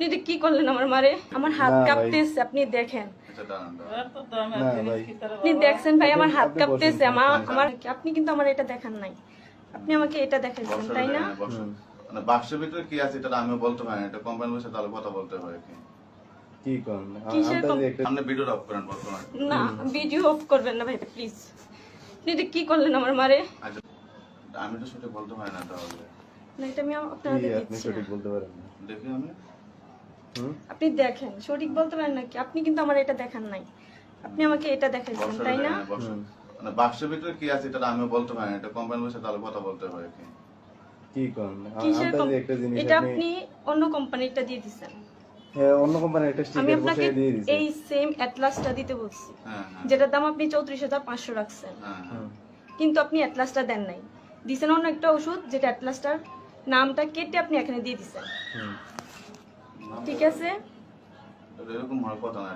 আপনি এটা কি করলেন আমার মারে? আমার হাত কাঁপতেছে, আপনি দেখেন। আপনি দেখছেন ভাই, আমার হাত কাঁপতেছে। আপনি কিন্তু আমার এটা দেখান নাই, আপনি আমাকে এটা দেখাইছেন, তাই না? মানে বাক্সের ভিতরে কি আছে এটা আমি বলতে পারি না, এটা কোম্পানির বসে তাহলে কথা বলতে হয় কি কি করেন কিসের আপনি ভিডিও অফ করেন বর্তমানে। না, ভিডিও অফ করবেন না ভাই প্লিজ। আপনি এটা কি করলেন আমার মারে? আচ্ছা আমি তো সঠিক বলতে পারি না তাহলে। না, এটা আমি আপনাদের আপনি দিচ্ছি সঠিক না। বলতে পারেন না। দেখি আমি আপনি দেখেন, সঠিক বলতে পারেন নাকি? আপনি কিন্তু আমার এটা দেখান নাই, আপনি আমাকে এটা দেখাইছেন, তাই না? মানে বাক্সের ভিতরে কি আছে এটা আমি বলতে পারি না, এটা কোম্পানির বসে তাহলে কথা বলতে হয় কি কি করেন কিসের একটা জিনিস এটা আপনি অন্য কোম্পানিটা দিয়ে দিছেন। হ্যাঁ, অন্য কোম্পানির একটা আমি স্টিকার আপনাকে বসিয়ে দিয়ে দিয়েছি। এই সেম অ্যাটলাসটা দিতে বলছি, হ্যাঁ হ্যাঁ যেটার দাম আপনি 34,500 রাখছেন, হ্যাঁ হ্যাঁ। কিন্তু আপনি অ্যাটলাসটা দেন নাই, দিছেন অন্য একটা ওষুধ যেটা অ্যাটলাসটার নামটা কেটে আপনি এখানে দিয়ে দিছেন। ঠিক আছে, এরকম হওয়ার কথা না।